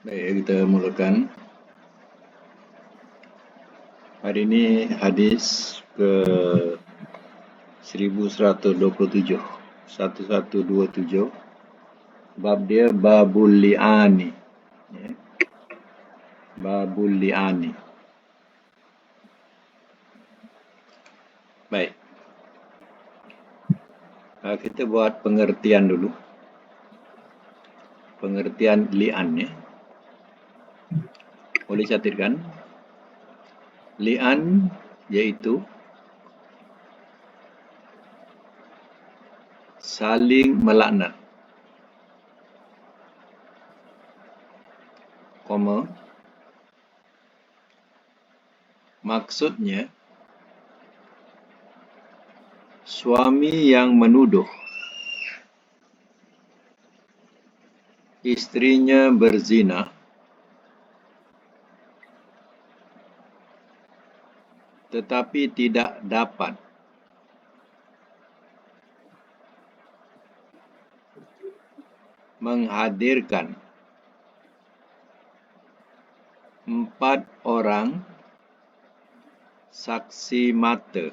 Baik, kita mulakan. Hari ini hadis ke 1127. 1127. Bab dia Babul Li'ani. Ya. Babul Li'ani. Baik. Kita buat pengertian dulu. Pengertian li'an ya. Boleh catatkan. Li'an iaitu saling melaknat. Maksudnya suami yang menuduh istrinya berzina tetapi tidak dapat menghadirkan 4 orang saksi mata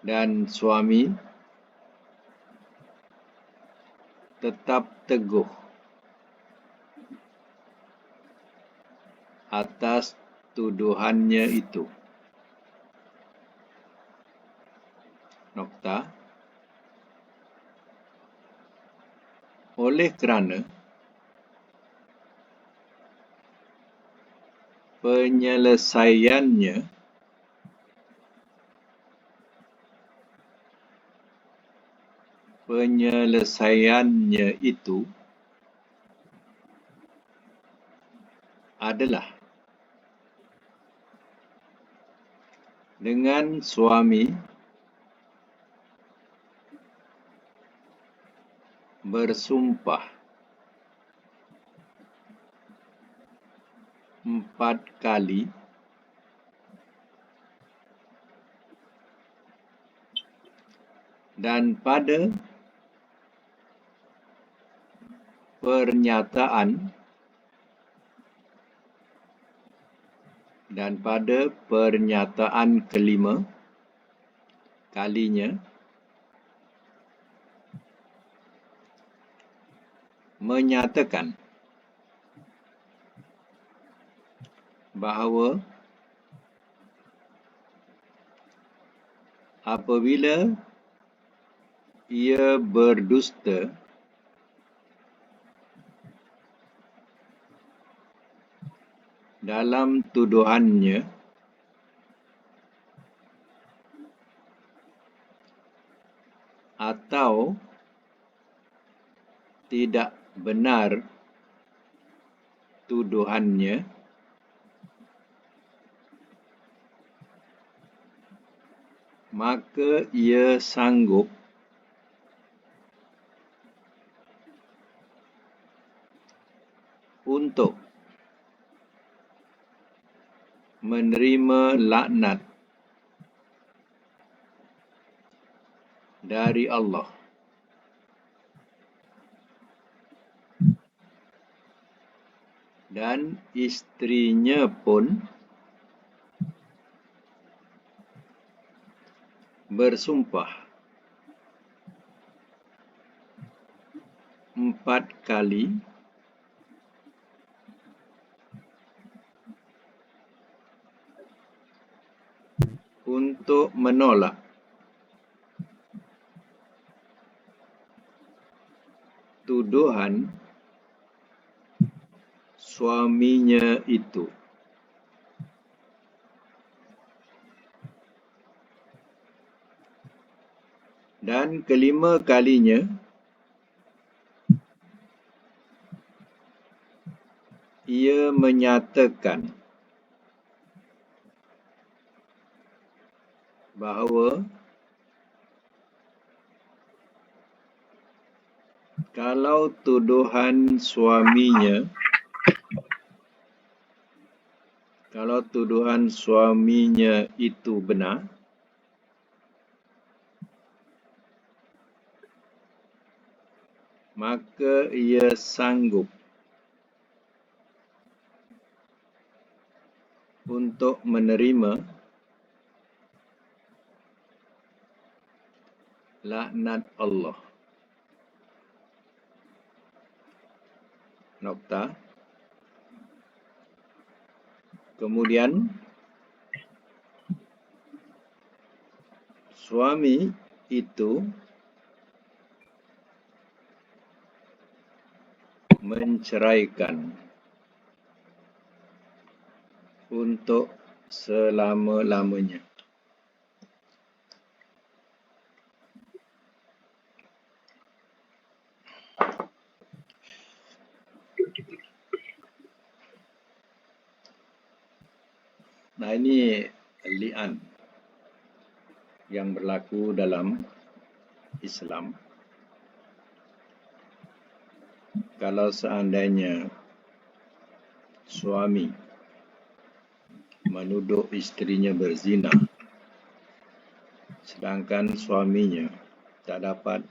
dan suami tetap teguh atas tuduhannya itu. Nokta. Oleh kerana penyelesaiannya itu adalah dengan suami bersumpah 4 kali dan pada pernyataan kelima kalinya menyatakan bahawa apabila ia berdusta dalam tuduhannya atau tidak benar tuduhannya, maka ia sanggup untuk menerima laknat dari Allah dan istrinya pun bersumpah 4 kali untuk menolak tuduhan suaminya itu. Dan kelima kalinya ia menyatakan bahawa kalau tuduhan suaminya itu benar, maka ia sanggup untuk menerima laknat Allah. Nokta. Kemudian suami itu menceraikan untuk selama-lamanya. Nah, ini li'an yang berlaku dalam Islam. Kalau seandainya suami menuduh isterinya berzina, sedangkan suaminya tak dapat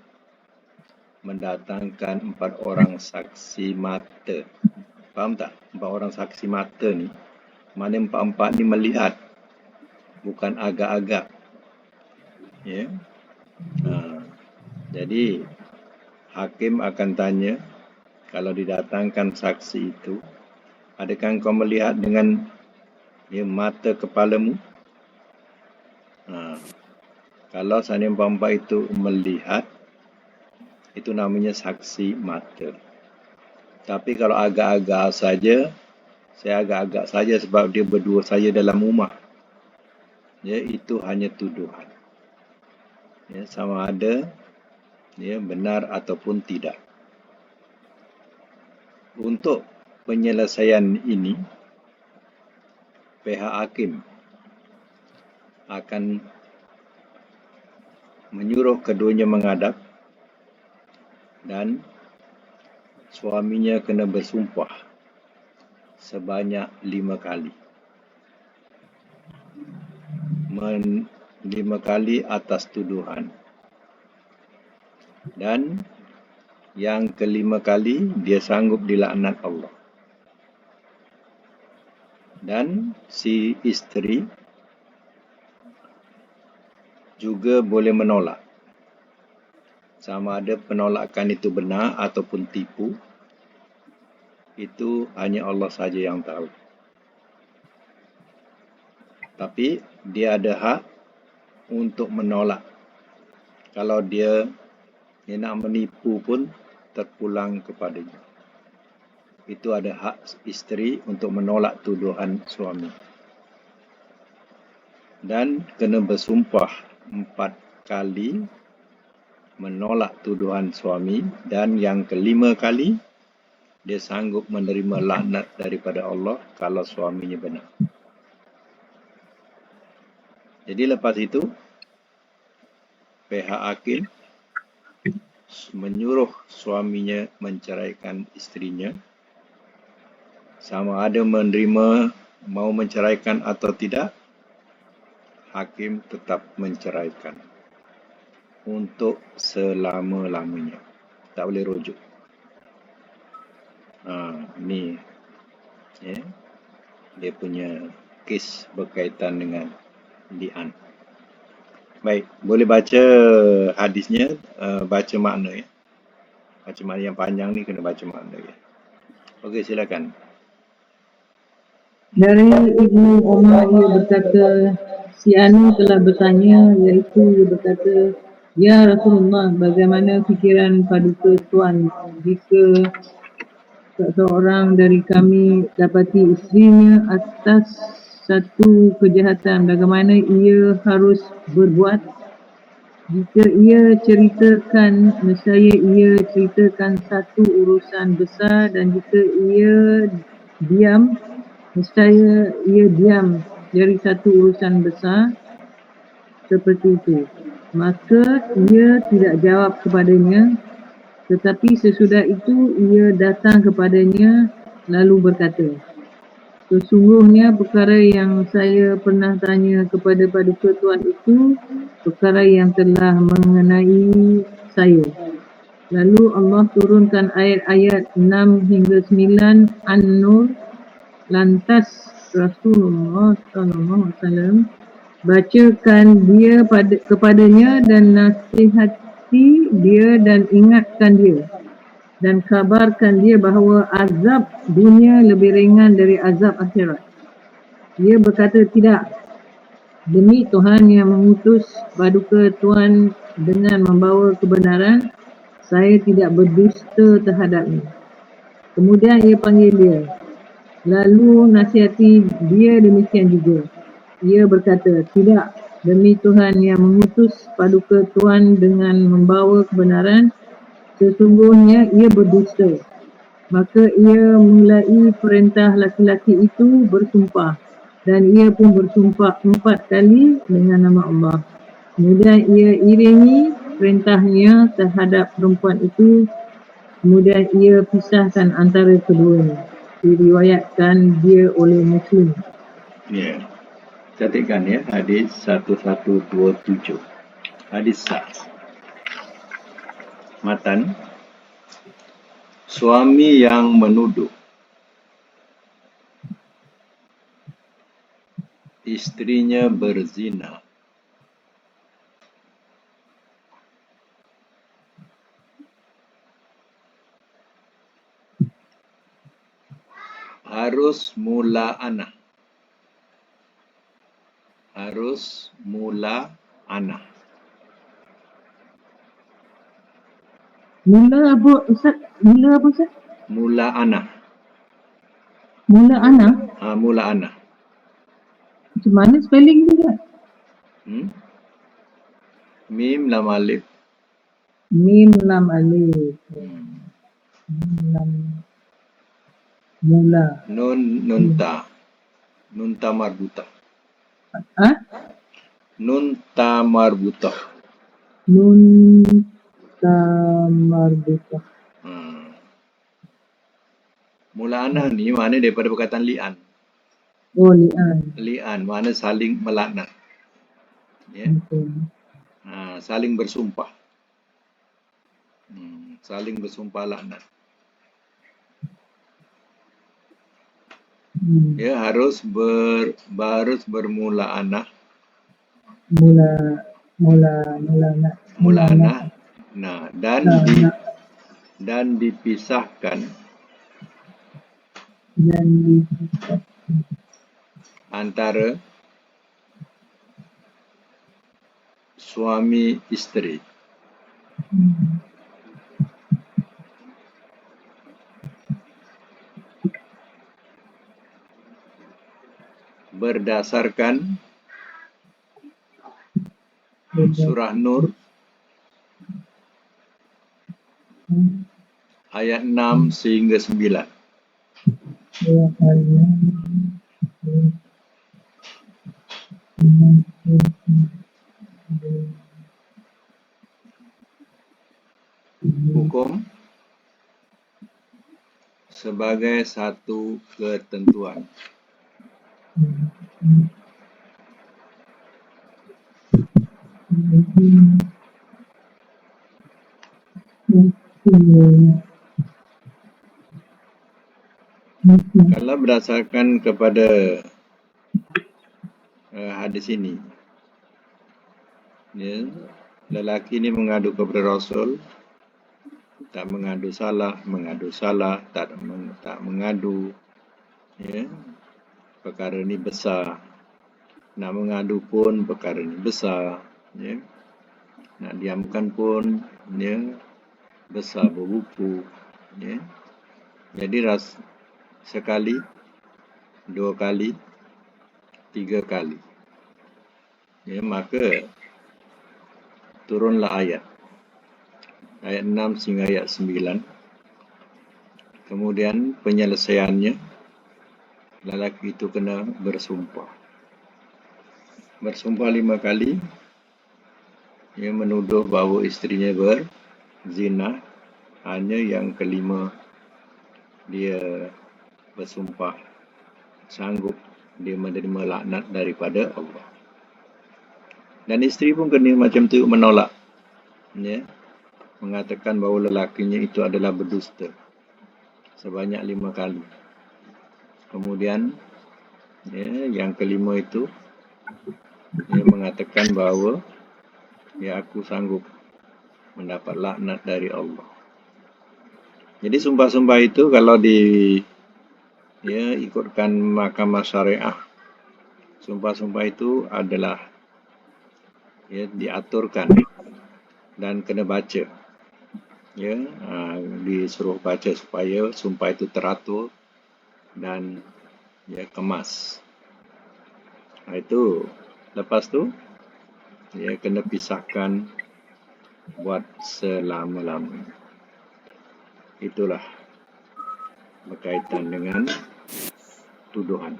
mendatangkan 4 orang saksi mata. Faham tak? 4 orang saksi mata ni, mana 4 ni melihat, bukan agak-agak. Ya. Jadi hakim akan tanya, kalau didatangkan saksi itu, adakah kau melihat dengan mata kepalamu? Kalau seandainya 4 itu melihat, itu namanya saksi mata. Tapi kalau agak-agak saja, saya agak-agak saja sebab dia berdua saja dalam rumah, ya, itu hanya tuduhan. Ya, sama ada benar ataupun tidak. Untuk penyelesaian ini, pihak hakim akan menyuruh keduanya menghadap dan suaminya kena bersumpah sebanyak 5 kali. 5 kali atas tuduhan. Dan yang kelima kali dia sanggup dilaknat Allah. Dan si isteri juga boleh menolak. Sama ada penolakan itu benar ataupun tipu, itu hanya Allah saja yang tahu. Tapi dia ada hak untuk menolak. Kalau dia nak menipu pun terpulang kepadanya. Itu ada hak isteri untuk menolak tuduhan suami. Dan kena bersumpah 4 kali menolak tuduhan suami, dan yang kelima kali dia sanggup menerima laknat daripada Allah kalau suaminya benar. Jadi lepas itu pihak hakim menyuruh suaminya menceraikan isterinya, sama ada menerima mau menceraikan atau tidak, hakim tetap menceraikan untuk selama-lamanya. Tak boleh rujuk. Ni dia punya kes berkaitan dengan li'an. Baik, boleh baca hadisnya, baca makna ya. Baca makna yang panjang ni kena baca makna ya. Okey, silakan. Dari Ibnu Umar ia berkata, si Anu telah bertanya, iaitu ia berkata, Ya Rasulullah, bagaimana fikiran paduka Tuan jika seorang dari kami dapati isterinya atas satu kejahatan, bagaimana ia harus berbuat? Jika ia ceritakan, nescaya ia ceritakan satu urusan besar, dan jika ia diam, nescaya ia diam dari satu urusan besar seperti itu. Maka ia tidak jawab kepadanya, tetapi sesudah itu ia datang kepadanya lalu berkata, sesungguhnya perkara yang saya pernah tanya kepada paduka Tuan itu perkara yang telah mengenai saya. Lalu Allah turunkan ayat-ayat 6 hingga 9 An-Nur. Lantas Rasulullah SAW bacakan dia kepadanya dan nasihati dia dan ingatkan dia dan kabarkan dia bahawa azab dunia lebih ringan dari azab akhirat. Dia berkata, tidak, demi Tuhan yang mengutus paduka Tuhan dengan membawa kebenaran, saya tidak berdusta terhadapnya. Kemudian ia panggil dia, lalu nasihati dia demikian juga. Ia berkata, tidak, demi Tuhan yang mengutus paduka Tuhan dengan membawa kebenaran, sesungguhnya ia berdusta. Maka ia mulai perintah laki-laki itu bersumpah, dan ia pun bersumpah 4 kali dengan nama Allah. Kemudian ia iringi perintahnya terhadap perempuan itu, kemudian ia pisahkan antara keduanya. Diriwayatkan dia oleh Muslim. Ya. Catatkan ya, hadis 1127. Hadis sah. Matan. Suami yang menuduh istrinya berzina harus mula anak. Harus mula anak. Mula apa Ustaz? Mula apa Ustaz? Mula anak. Mula anak? Mula anak. Macam mana spelling tu Ustaz? Mim lam alif. Mim lam alif. Mim lam mula. Nun ta. Nun ta marbuta. Ha? Nun ta marbuta. Nun ta marbuta. Mula anak ni mana daripada perkataan li'an. Oh, li'an. Li'an mana saling melaknat. Ya. Saling bersumpah. Saling bersumpah laknat. Ya, harus bermula anak. Mula anak. Nah, dan dipisahkan antara suami isteri. Berdasarkan surah Nur ayat 6 sehingga 9. Hukum sebagai satu ketentuan. Kalau berdasarkan kepada hadis ini, ya, lelaki ini mengadu kepada Rasul, tak mengadu salah, tak mengadu, ya, perkara ini besar. Nak mengadu pun perkara ini besar, ya. Nak diamkan pun, ya, besar berbuku, ya. Jadi sekali, 2 kali, 3 kali, ya, maka turunlah ayat 6 sehingga ayat 9. Kemudian penyelesaiannya, lelaki itu kena bersumpah 5 kali, ia menuduh bahawa isterinya berzina. Hanya yang kelima dia bersumpah sanggup dia menerima laknat daripada Allah. Dan isteri pun kena macam tu menolak, ya. mengatakan bahawa lelakinya itu adalah berdusta sebanyak 5 kali. Kemudian yang kelima itu dia mengatakan bahawa aku sanggup mendapat laknat dari Allah. Jadi sumpah-sumpah itu kalau ikutkan mahkamah syariah, sumpah-sumpah itu adalah diaturkan dan kena baca. Disuruh baca supaya sumpah itu teratur dan kemas. Itu lepas tu kena pisahkan buat selama-lamanya. Itulah berkaitan dengan tuduhan.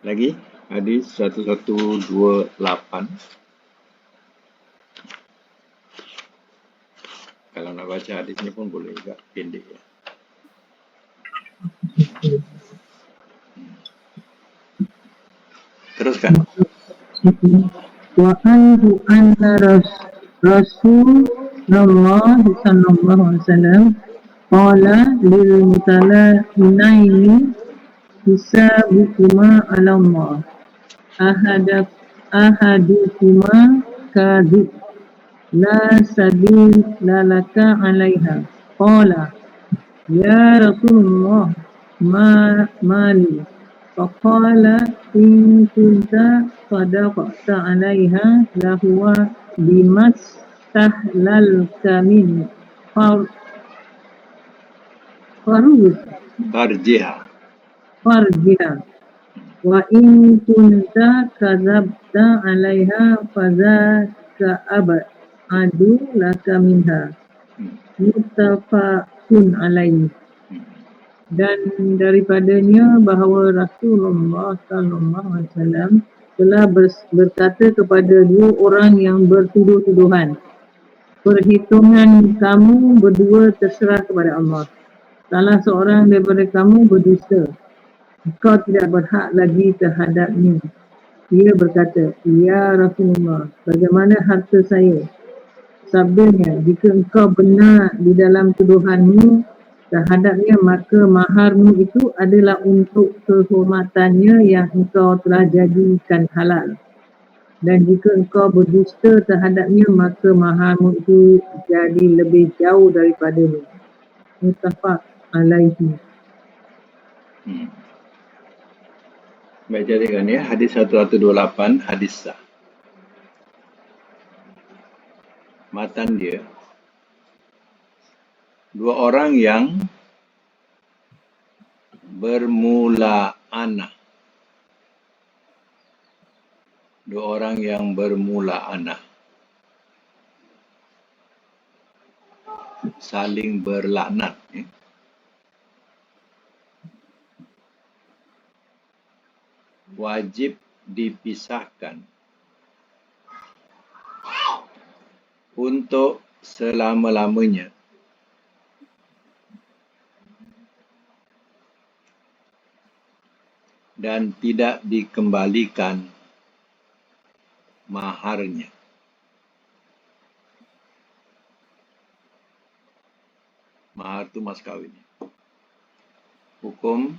Lagi hadis 1128. Kalau nak baca hadisnya pun boleh juga, pendek ya. Teruskan. Wa anhu anna Rasulullah sallallahu alaihi wasallam qala lil mutala'inaini hisabukuma ala Allah ahadukuma kadhib la sabila laka alaiha qala ya Rasulullah mali faqala in kunta sadaqta alaiha lahuwa bimastahlalta min farjiha wa in kunta kadzabta alaiha fadzaka ab'adu laka minha muttafaqun alaihi. Dan daripadanya bahawa Rasulullah sallallahu alaihi wasallam telah berkata kepada dua orang yang bertuduh-tuduhan, perhitungan kamu berdua terserah kepada Allah. Salah seorang daripada kamu berdusta, engkau tidak berhak lagi terhadapnya. Dia berkata, ya Rasulullah, bagaimana harta saya? Sabdanya, jika engkau benar di dalam tuduhanmu terhadapnya, maka maharmu itu adalah untuk kehormatannya yang engkau telah jadikan halal. Dan jika engkau berdusta terhadapnya, maka maharmu itu jadi lebih jauh daripadanya. Muttafaq alaihi. Baik, jadikan hadis 1128 hadis sah. Matan dia, dua orang yang bermula'anah. Dua orang yang bermula'anah, saling berlaknat. Wajib dipisahkan untuk selama-lamanya. Dan tidak dikembalikan maharnya. Mahar itu mas kawin. Hukum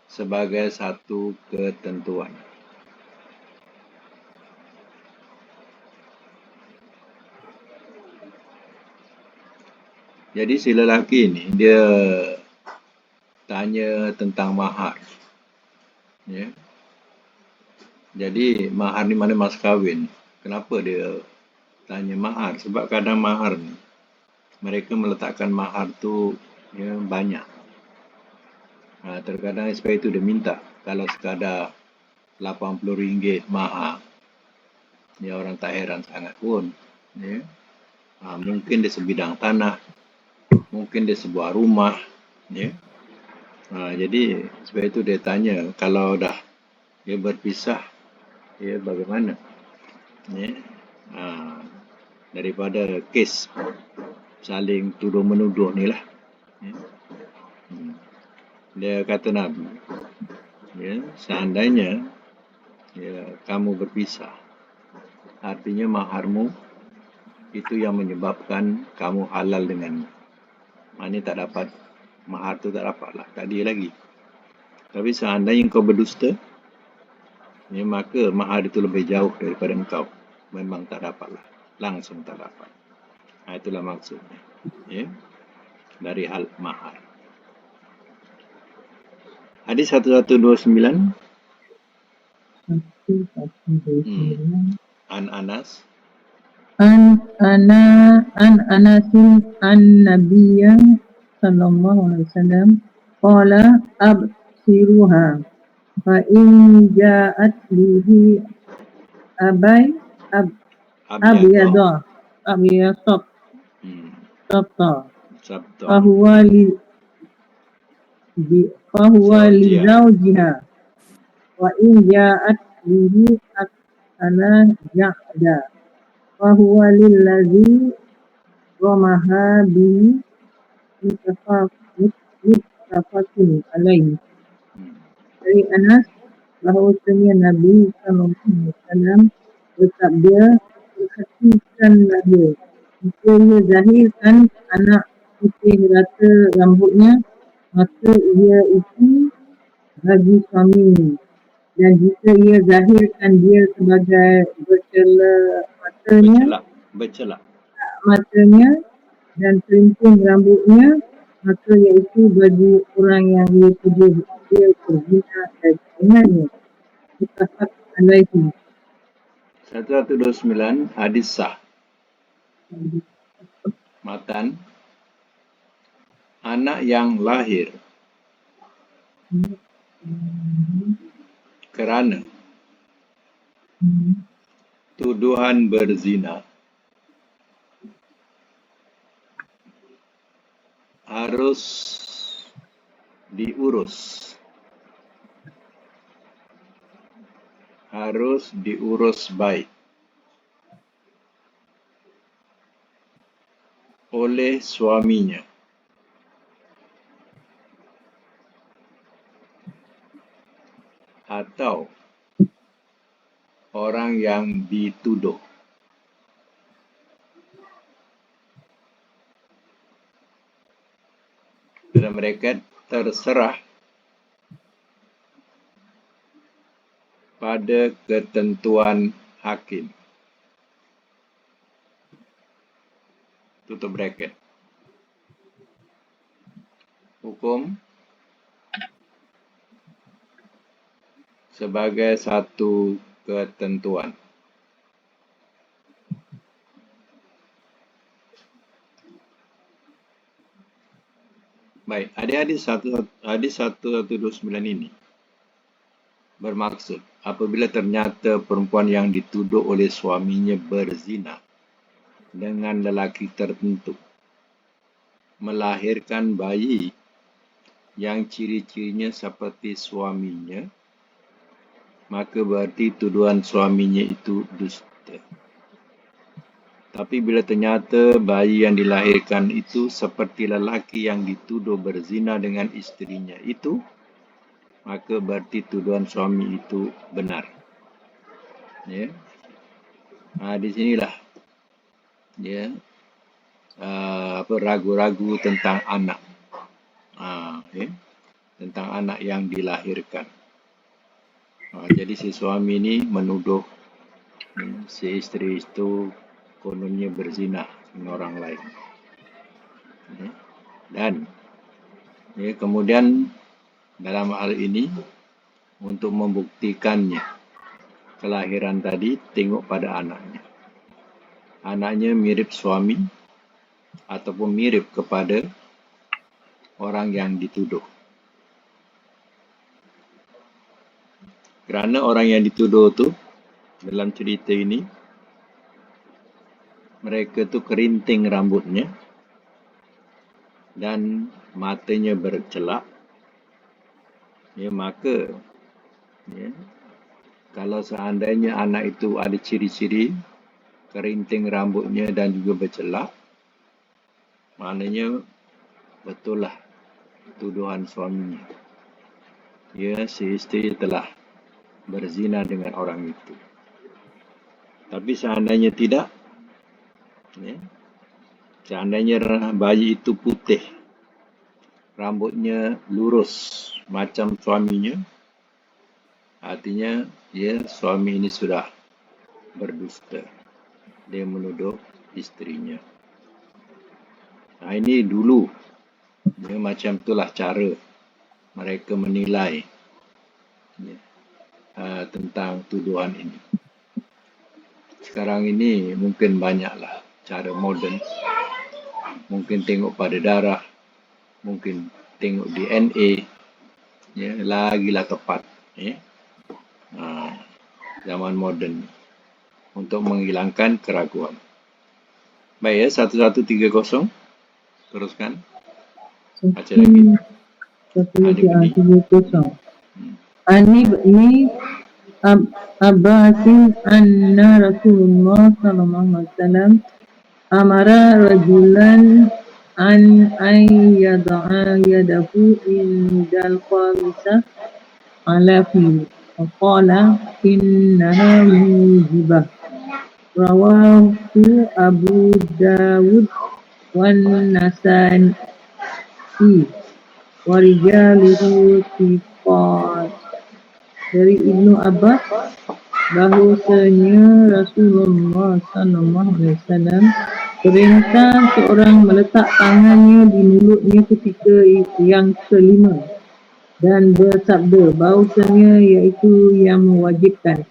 sebagai satu ketentuan. Jadi si lelaki ini dia tanya tentang mahar. Jadi mahar ni mana mas kahwin? Kenapa dia tanya mahar? Sebab kadang mahar ni mereka meletakkan mahar tu banyak. Terkadang SPI itu dia minta kalau sekadar RM80 mahar, orang tak heran sangat pun. Mungkin dia sebidang tanah, mungkin dia sebuah rumah. Jadi sebab itu dia tanya kalau dah dia berpisah, bagaimana? Daripada kes saling tuduh-menuduh ni lah. Dia kata Nabi, seandainya kamu berpisah, artinya maharmu itu yang menyebabkan kamu halal dengannya. Maknanya tak dapat, mahar tu tak dapat lah, tak dia lagi. Tapi seandainya kau berdusta, ya, maka mahar itu lebih jauh daripada engkau. Memang tak dapat lah, langsung tak dapat. Itulah maksudnya, ya, dari hal mahar. Hadis 1129. An Anas. An Anasin an Nabiyya sallallahu alaihi wasallam qala absiruha fa in ja'at bihi abyada sabta fahuwa li zawjiha wa in ja'at bihi aksana ja'da fahuwa lillazi ramaha bihi muttafaqun alaihi. Dari Anas bahawasanya Nabi SAW bersabda, perhatikanlah dia, jika ia zahirkan anak putih rata rambutnya, maka ia itu bagi suaminya, dan jika ia zahirkan dia sebagai matanya dan kerincing rambutnya, maka iaitu bagi orang yang ia tuduh dia berzina dengannya. Muttafaq alaihi. 129 hadis sah. Matan, anak yang lahir kerana tuduhan berzina harus diurus baik oleh suaminya atau orang yang dituduh. Dan mereka terserah pada ketentuan hakim. Tutup bracket. Hukum sebagai satu ketentuan. Baik, hadis 129 ini bermaksud apabila ternyata perempuan yang dituduh oleh suaminya berzina dengan lelaki tertentu melahirkan bayi yang ciri-cirinya seperti suaminya, maka berarti tuduhan suaminya itu dusta. Tapi bila ternyata bayi yang dilahirkan itu seperti lelaki yang dituduh berzina dengan isterinya itu, maka berarti tuduhan suami itu benar. Ya. Di sinilah ya, ragu-ragu tentang anak. Ya, tentang anak yang dilahirkan. Jadi si suami ini menuduh si isteri itu kononnya berzina dengan orang lain. Dan ya, kemudian dalam hal ini untuk membuktikannya kelahiran tadi, tengok pada anaknya. Anaknya mirip suami ataupun mirip kepada orang yang dituduh. Kerana orang yang dituduh tu dalam cerita ini, mereka tu kerinting rambutnya dan matanya bercelak. Ya, maka ya, kalau seandainya anak itu ada ciri-ciri kerinting rambutnya dan juga bercelak, maknanya betul lah tuduhan suaminya. Ya, si isteri telah berzina dengan orang itu. Tapi seandainya tidak, Ya. Seandainya bayi itu putih, rambutnya lurus macam suaminya, artinya suami ini sudah berdusta. Dia menuduh istrinya. Nah, ini dulu. Macam itulah cara mereka menilai tentang tuduhan ini. Sekarang ini mungkin banyaklah cara moden. Mungkin tengok pada darah, mungkin tengok DNA, lagilah tepat. Zaman moden untuk menghilangkan keraguan. Baik 1130. Teruskan. Baca lagi. 1130. Ani Abbasin anna Rasulullah sallallahu alaihi wasallam amara rajulan an yada'a yadahu indal qamisah ala fi faqala innaha mujibah. Rawahu Abu Dawud wan Nasa'i wa rijaluhu thiqat. Dari Ibnu Abbas bahawasanya Rasulullah sallallahu alaihi wasallam perintah seorang meletak tangannya di mulutnya ketika yang kelima dan bersabda bahawasanya iaitu yang mewajibkan.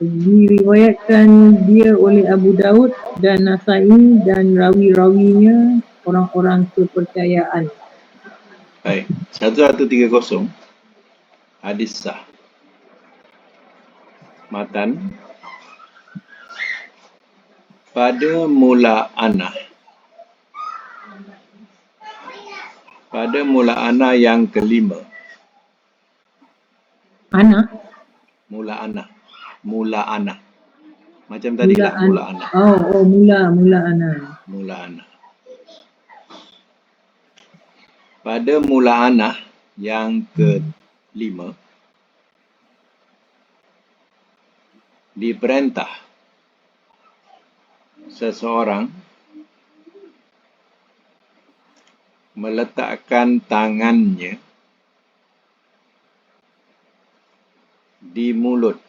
Diriwayatkan dia oleh Abu Daud dan Nasa'i dan rawi-rawinya orang-orang kepercayaan. Baik, 1130 hadis sah. Matan pada mula ana yang kelima. Mula ana. Macam tadi lah mula ana. Mula ana. Pada mula ana yang kelima diperintah seseorang meletakkan tangannya di mulut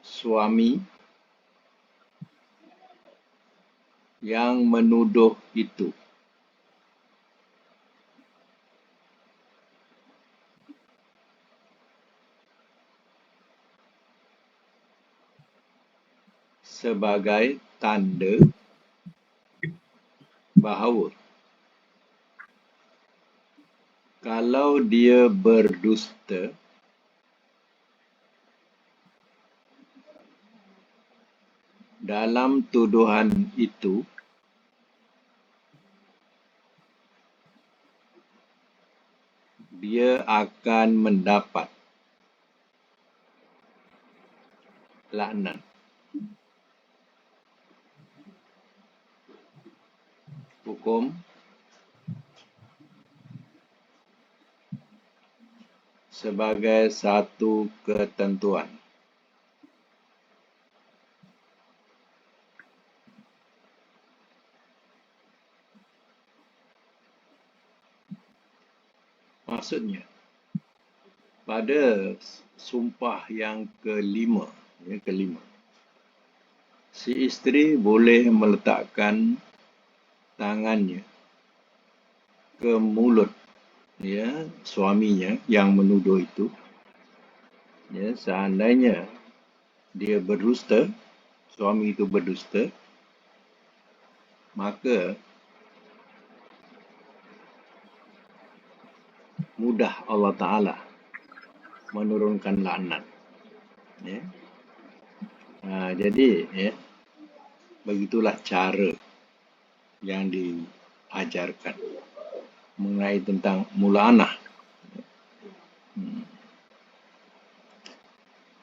suami yang menuduh itu. Sebagai tanda bahawa kalau dia berdusta, dalam tuduhan itu dia akan mendapat laknat. Hukum sebagai satu ketentuan. Maksudnya, pada sumpah yang kelima, si isteri boleh meletakkan tangannya ke mulut suaminya yang menuduh itu. Seandainya dia berdusta, suami itu berdusta, maka mudah Allah Ta'ala menurunkan laknat. Jadi, begitulah cara yang diajarkan mengenai tentang mula'anah.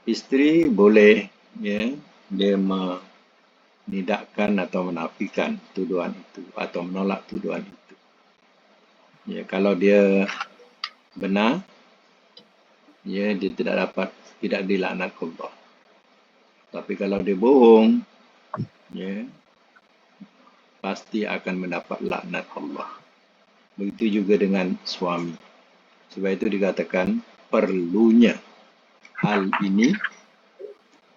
Isteri boleh dia menidakkan atau menafikan tuduhan itu atau menolak tuduhan itu. Kalau dia benar, ya, dia tidak dilaknat Allah. Tapi kalau dia bohong, ya, pasti akan mendapat laknat Allah. Begitu juga dengan suami. Sebab itu dikatakan perlunya hal ini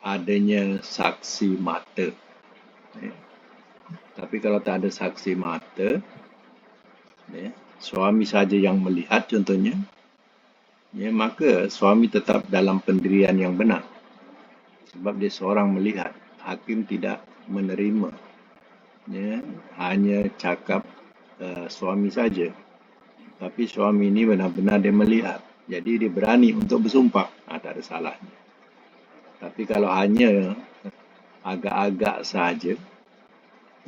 adanya saksi mata. Ya. Tapi kalau tak ada saksi mata, ya, suami saja yang melihat contohnya, ya, maka suami tetap dalam pendirian yang benar. Sebab dia seorang melihat, hakim tidak menerima, ya, hanya cakap suami saja. Tapi suami ini benar-benar dia melihat. Jadi dia berani untuk bersumpah. Tak ada salahnya. Tapi kalau hanya agak-agak saja,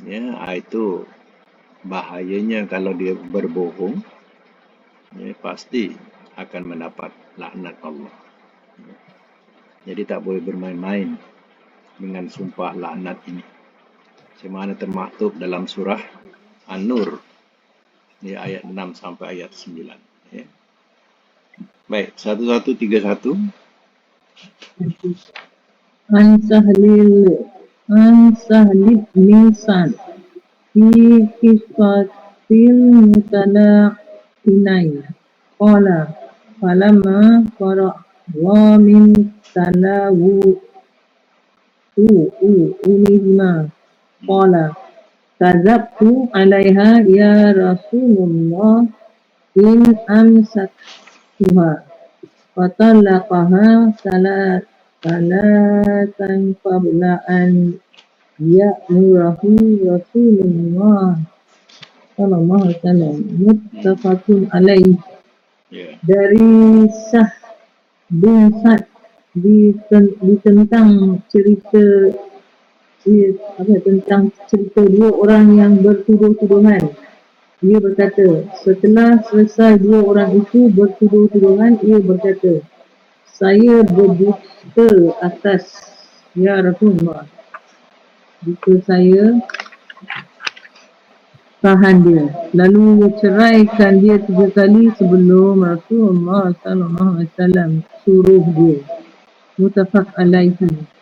ya, itu bahayanya kalau dia berbohong, ya, pasti akan mendapat laknat Allah. Jadi tak boleh bermain-main dengan sumpah laknat ini. Semana termaktub dalam surah An-Nur, ya, ayat 6 sampai ayat 9. Ya. Baik, 1131. An-Sahlib Nisan fi qissatil mutalaqinain qala falamma faragha min talawu'ihima qala kadzabtu 'alaiha ya Rasulullah in amsaktuha fatalaqaha salatan qabla an ya'murahu Rasulullah sallallahu alaihi wasallam. Muttafaqun alaih. Ya. Dari Sah bin Sa'd tentang cerita dua orang yang bertuduh-tuduhan. Ia berkata, setelah selesai dua orang itu bertuduh-tuduhan, ia berkata, saya berdusta atas ya Rasulullah. Jika saya tahan dia. Lalu ia ceraikan dia 3 kali sebelum Rasulullah sallallahu alaihi wasallam suruh dia. Muttafaq alaihi.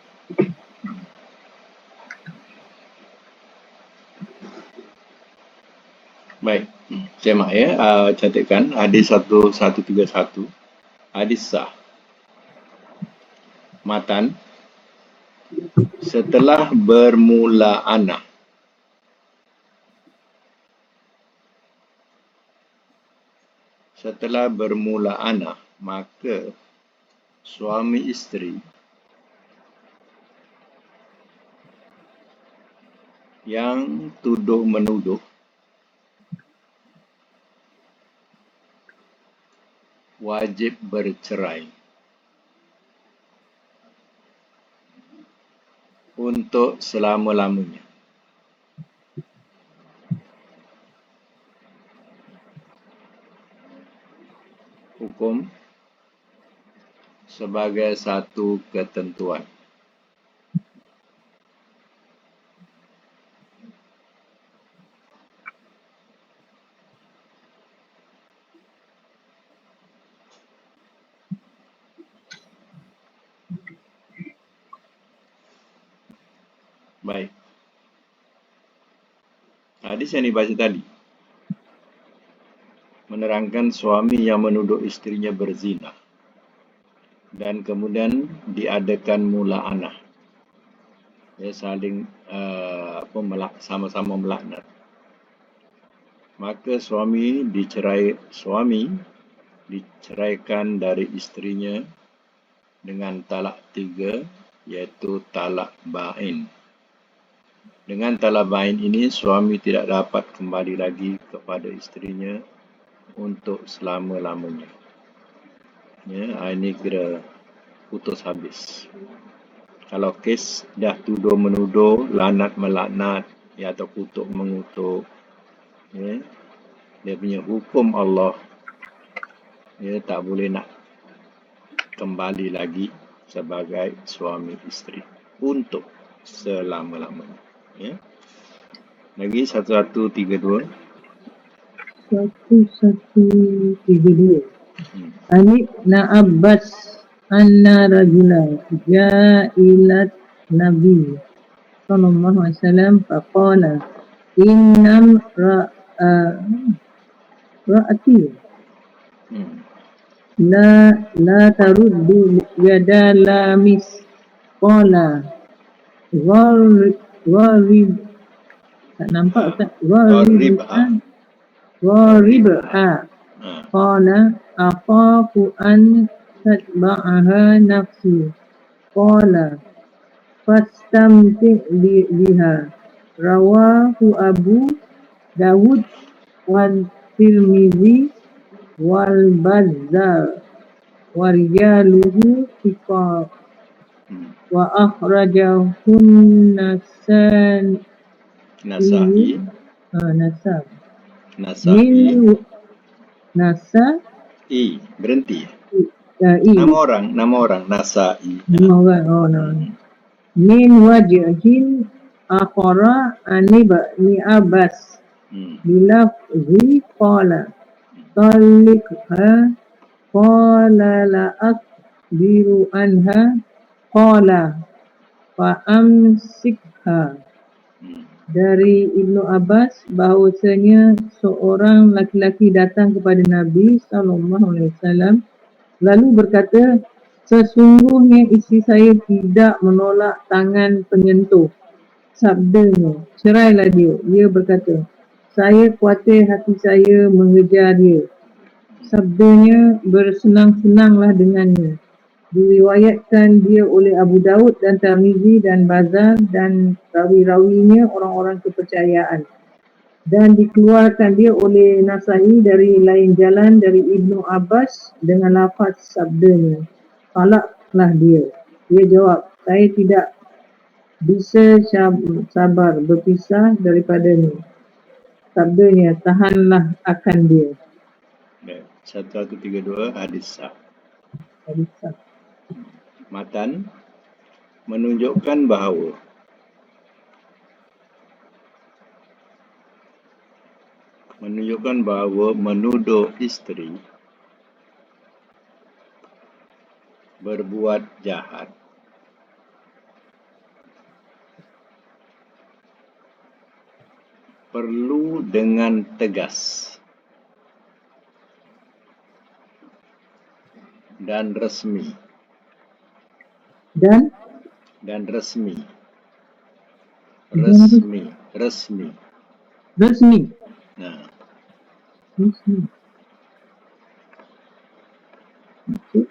Baik, semak ya, catatkan hadis 1131, hadis sah. Matan, setelah bermula anak. Setelah bermula anak, maka suami isteri yang tuduh-menuduh wajib bercerai untuk selama-lamanya. Hukum sebagai satu ketentuan. Baik. Hadis yang dibaca tadi menerangkan suami yang menuduh istrinya berzina dan kemudian diadakan mula anak. Ya, saling sama-sama melaknat. Maka suami diceraikan dari istrinya dengan talak 3, iaitu talak ba'in. Dengan talak ba'in ini, suami tidak dapat kembali lagi kepada istrinya untuk selama-lamanya. Ya, ini kira putus habis. Kalau kes dah tuduh-menuduh, lanat-melaknat, ya, atau kutuk-mengutuk, ya, dia punya hukum Allah, ya, tak boleh nak kembali lagi sebagai suami isteri untuk selama-lamanya. Ya. Lagi 1132. 1132. Alif Abbas anna rajula ja'ilat Nabi sallallahu alaihi wasallam faqala innam ra'ati la taruddu yada lamis qala gharib tak nampak tak gharibha qala aqafu an tatba'aha nafsi qala fastamti biha rawahu Abu Dawud wal Tirmizi wal Bazzar wa rijaluhu thiqat wa akhrajahun Nasa'i Nasa'i berhenti. Nama orang Nasa'i. Min wajhin akhara ani Abbas bilafzi qala talikha qala la akbiru anha qala fa amsikha. Dari Ibnu Abbas bahawasanya seorang laki-laki datang kepada Nabi SAW lalu berkata, sesungguhnya isteri saya tidak menolak tangan penyentuh. Sabdanya, cerailah dia. Dia berkata, saya khawatir hati saya mengejar dia. Sabdanya, bersenang-senanglah dengannya. Diriwayatkan dia oleh Abu Daud dan Tirmizi dan Bazzar dan rawi-rawinya orang-orang kepercayaan. Dan dikeluarkan dia oleh Nasa'i dari lain jalan dari Ibnu Abbas dengan lafaz sabdanya, talaklah dia. Dia jawab, saya tidak bisa sabar berpisah daripadanya. Sabdanya, tahanlah akan dia. 1132 hadis sah. Hadis sah. Matan menunjukkan bahawa menuduh isteri berbuat jahat perlu dengan tegas dan resmi. Nah.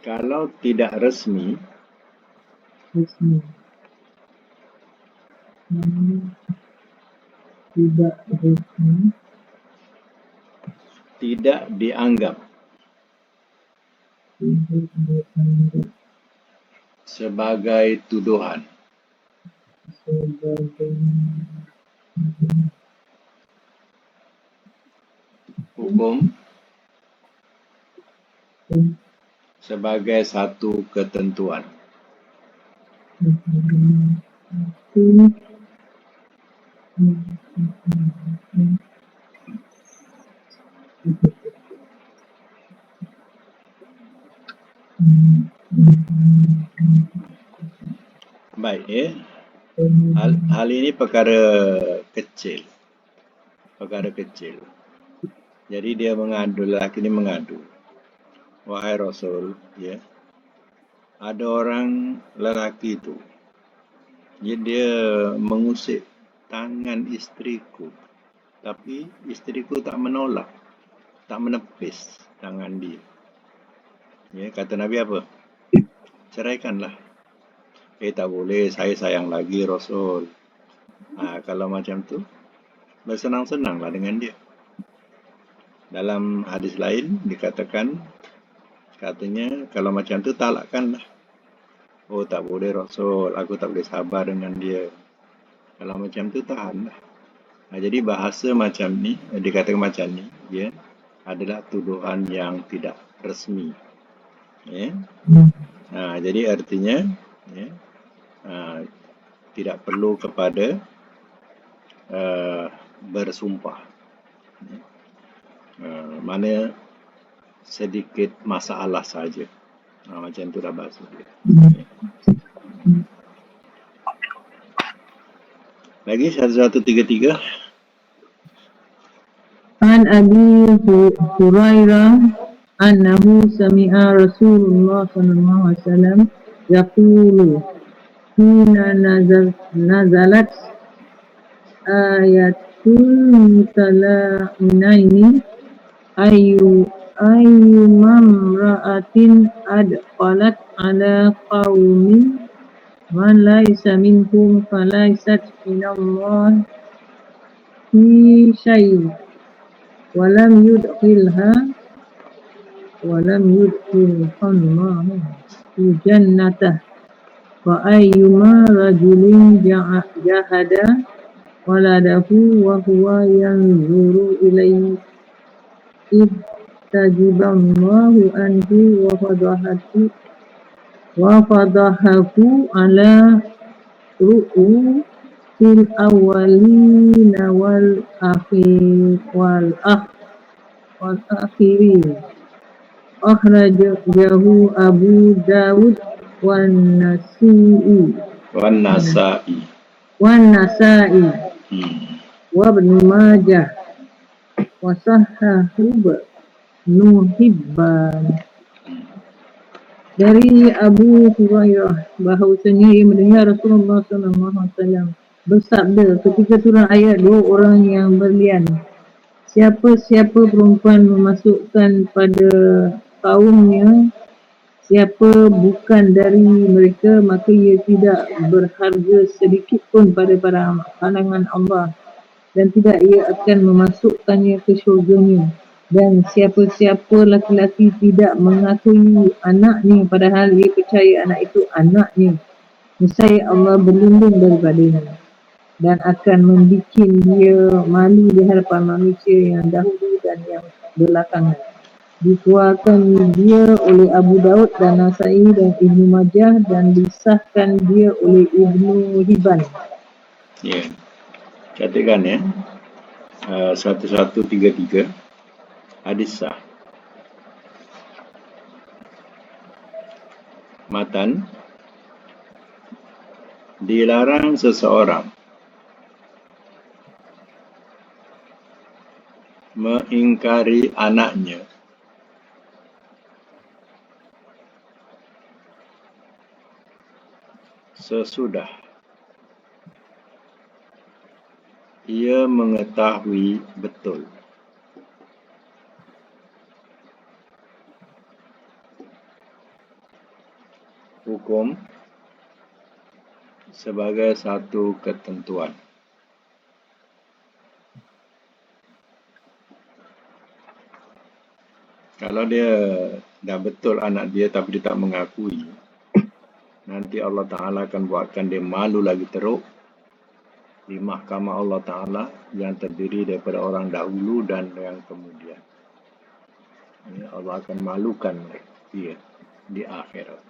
Kalau tidak resmi, tidak dianggap sebagai tuduhan. Hukum sebagai satu ketentuan. Baik, hal ini perkara kecil. Jadi dia mengadu, lelaki ini mengadu. Wahai Rasul, ya, ada orang lelaki itu, ya, dia mengusik tangan istriku, tapi istriku tak menolak, tak menepis tangan dia. Ya, kata Nabi apa? Ceraikanlah. Tak boleh, saya sayang lagi Rasul. Kalau macam tu, bersenang-senanglah dengan dia. Dalam hadis lain dikatakan, katanya kalau macam tu talakkanlah. Oh, tak boleh Rasul, aku tak boleh sabar dengan dia. Kalau macam tu tahanlah. Jadi bahasa macam ni, dikatakan macam ni, ya, adalah tuduhan yang tidak resmi. Ya. Jadi artinya, ya, tidak perlu kepada bersumpah. Mana sedikit masalah saja. Macam itulah bahasa dia. Lagi 1133. An Abi Hurairah annahu sami'a Rasulullah sallallahu alaihi wasallam yaqulu hina nazalat ayatul mutala'inaini ayyu mamra'atin adqalat ala qaumin man laysa minhum falaysat minallah fi syai' walam yudkhilha Allah fi jannatah wa ayyuma rajulin jahada waladahu wa huwa yanzuru ilayhi ittajiballahu anhu wa fadahaku ala ru'usil awwalina wal akhirin. Akhrajahu Abu Dawud wan Nasa'i wa Ibn Majah wa Sahhahu Ibnu Hibban. Dari Abu Hurairah bahawasanya ia mendengar Rasulullah SAW bersabda ketika turun ayat 2 orang yang berlian, siapa-siapa perempuan memasukkan pada kaumnya siapa bukan dari mereka, maka ia tidak berharga sedikit pun pada pandangan Allah dan tidak ia akan memasukkannya ke syurganya. Dan siapa-siapa laki-laki tidak mengakui anaknya padahal ia percaya anak itu anaknya, nescaya Allah berlindung daripadanya dan akan membuat dia malu di hadapan manusia yang dahulu dan yang belakangan. Dikeluarkan dia oleh Abu Daud dan Nasa'i dan Ibnu Majah dan disahkan dia oleh Ibnu Hibban. Ya, katakan ya, 1133 hadis sah. Matan, dilarang seseorang mengingkari anaknya sesudah ia mengetahui betul hukum sebagai satu ketentuan. Kalau dia dah betul anak dia tapi dia tak mengakui, nanti Allah Ta'ala akan buatkan dia malu lagi teruk di mahkamah Allah Ta'ala yang terdiri daripada orang dahulu dan yang kemudian. Allah akan malukan dia di akhirat.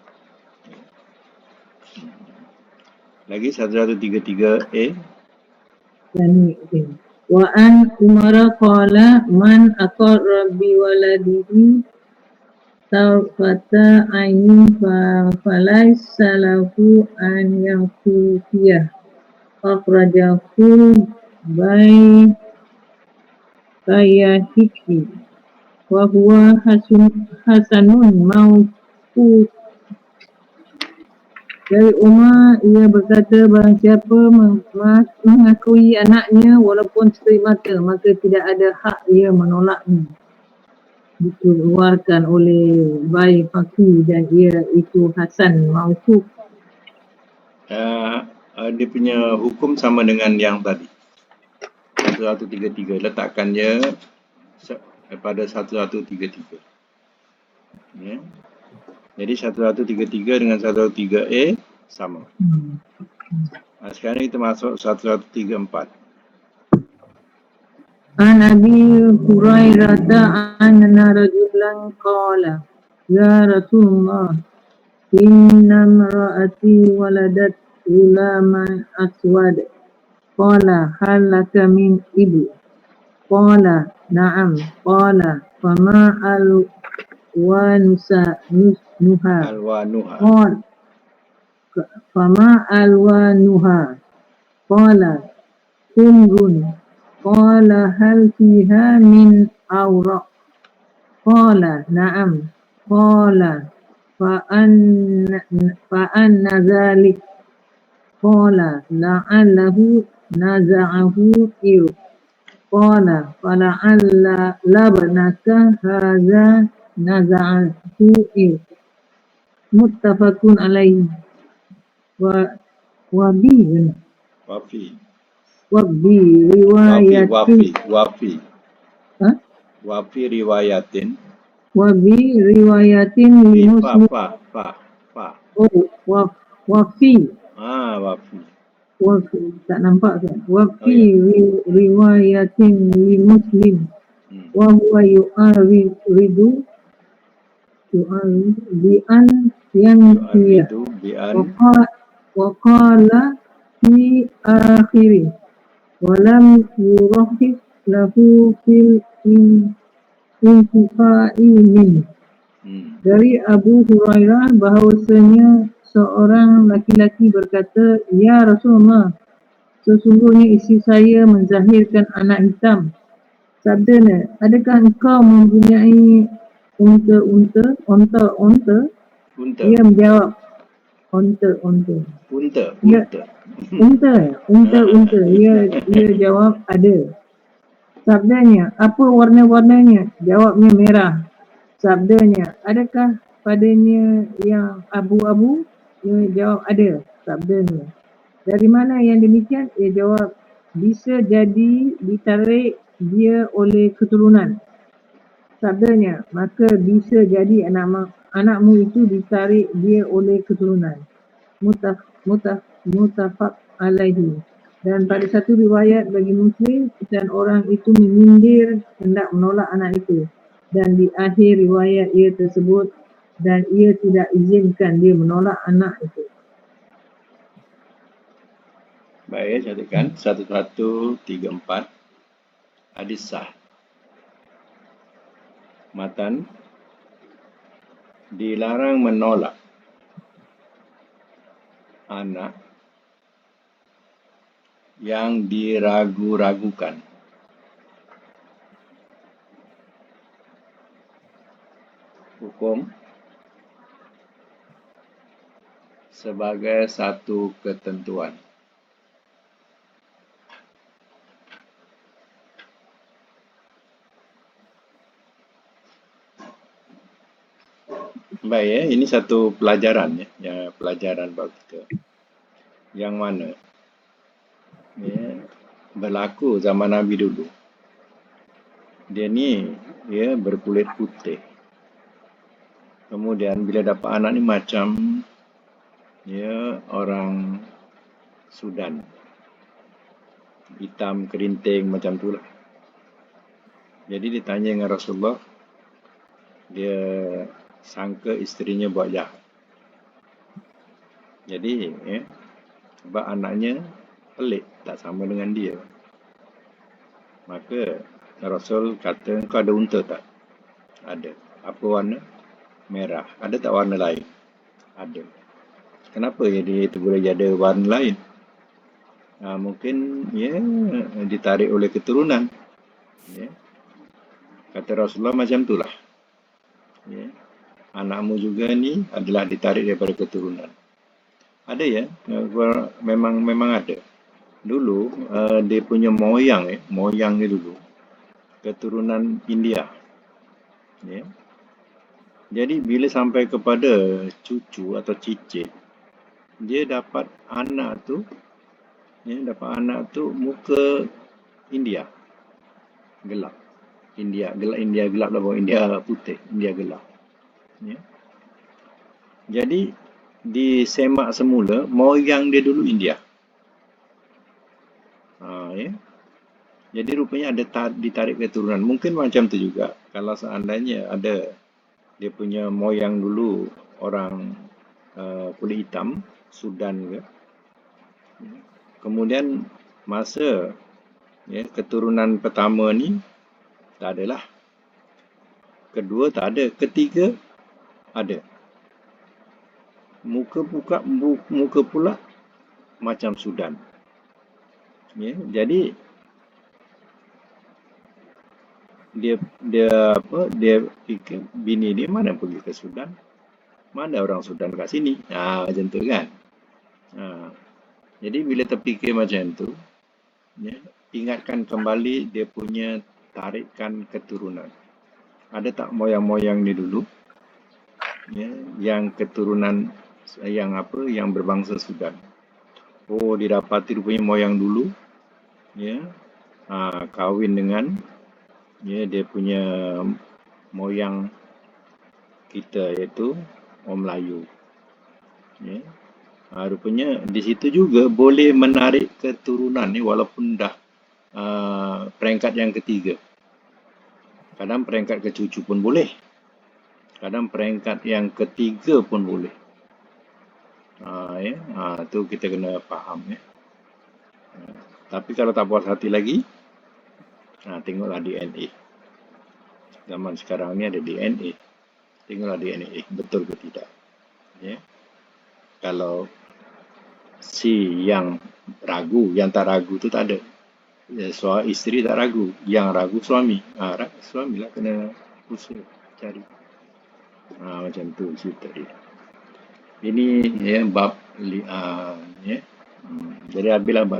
Lagi 1133A. Wa an Umar qala man aqarra bi waladihi tawfata ainin falaysa lahu an yaqufiyah. Akhrajahu Bayhaqi wa huwa hasanun mawquf. Dari Umar, ia berkata barang siapa mengakui anaknya walaupun seteri mata, maka tidak ada hak ia menolaknya. Dikeluarkan oleh Bayhaqi dan ia itu hasan mawquf. Dia punya hukum sama dengan yang tadi 1133, letakkannya pada 1133 ya. Jadi 1133 dengan 1133A sama. Sekarang kita masuk 1134. An Abi Hurairah anna rajulan qala ya Rasulullah inna imra'ati waladat ghulaman aswad qala hal laka min ibu qala na'am qala fama ألوانها Alwanuha. قال فما ألوانها قال حمر قال هل فيها من أوراق قال نعم قال فأن ذلك قال لعله نزعه إرق قال فلعل لبنك هذا نزعه إرق متفق عليه وبه Wafi. رواية Wafi. ها؟ Wafi riwayatin. وبرواية Fi, لمسلم fa. وفي Wafi. tak nampak kan? Oh وفي ya. رواية لمسلم وهو يعرض بأن ينفي Yu'aridu bi'an. وقال في آخره ولم يرخص له في الانتفاع منه. Dari Abu Hurairah bahawasanya seorang laki-laki berkata, Ya Rasulullah, sesungguhnya isteri saya menzahirkan anak hitam. Sabdanya, adakah engkau mempunyai unta? Ia menjawab, unta. Ya, unta. Ia jawab, ada. Sabdanya, apa warna-warnanya? Jawabnya merah. Sabdanya, adakah padanya yang abu-abu? Ia jawab, ada. Sabdanya, dari mana yang demikian? Ia jawab, bisa jadi ditarik dia oleh keturunan. Sabdanya, maka bisa jadi anakmu itu ditarik dia oleh keturunan. Mutafaq alaihi. Dan pada satu riwayat bagi Muslim, dan orang itu menyindir hendak menolak anak itu. Dan di akhir riwayat ia tersebut, dan ia tidak izinkan dia menolak anak itu. Baik, catatkan 1134. Hadis sah. Matan, dilarang menolak anak yang diragu-ragukan. Hukum sebagai satu ketentuan. Baik ya, ini satu pelajaran ya, pelajaran bagi kita. Yang mana ya, berlaku zaman Nabi dulu. Dia ni berkulit putih. Kemudian bila dapat anak ni macam orang Sudan. Hitam, kerinting macam tu lah. Jadi ditanya dengan Rasulullah, dia sangka isterinya buat jahat. Jadi sebab anaknya pelik, tak sama dengan dia. Maka Rasul kata, kau ada unta tak? Ada. Apa warna? Merah. Ada tak warna lain? Ada. Kenapa dia itu boleh ada warna lain? Mungkin ditarik oleh keturunan. Kata Rasulullah macam itulah. Anakmu juga ni adalah ditarik daripada keturunan. Ada ya, memang ada. Dulu dia punya moyang dia dulu keturunan India. Jadi bila sampai kepada cucu atau cicit, dia dapat anak tu muka India gelap. India gelap lah, India putih, India gelap. Jadi disemak semula moyang dia dulu India. Jadi rupanya ada ditarik keturunan. Mungkin macam tu juga kalau seandainya ada dia punya moyang dulu orang kulit hitam, Sudan ke. Kemudian masa keturunan pertama ni tak adalah. kedua tak ada, ketiga ada. Muka pula macam Sudan. Ya, jadi dia fikir bini dia mana pergi ke Sudan, mana orang Sudan kat sini, macam tu kan. Jadi bila terfikir macam tu, ya, ingatkan kembali dia punya tarikan keturunan. Ada tak moyang-moyang ni dulu, ya, yang keturunan yang berbangsa Sudan. Didapati rupanya moyang dulu, ya, kahwin dengan, ya, dia punya moyang kita, iaitu orang Melayu. Ya. Rupanya di situ juga boleh menarik keturunan ni walaupun dah peringkat yang ketiga. Kadang peringkat ke cucu pun boleh. Kadang peringkat yang ketiga pun boleh. Tu kita kena faham, ya. Tapi kalau tak puas hati lagi, tengoklah DNA. Zaman sekarang ni ada DNA. Tengoklah DNA, betul ke tidak. Ya. Kalau si yang ragu, yang tak ragu tu tak ada. Soal isteri tak ragu, yang ragu suami. Suami lah kena usaha cari. Macam tu cerita dia. Ini, ya, bab, ya. Jadi habislah bab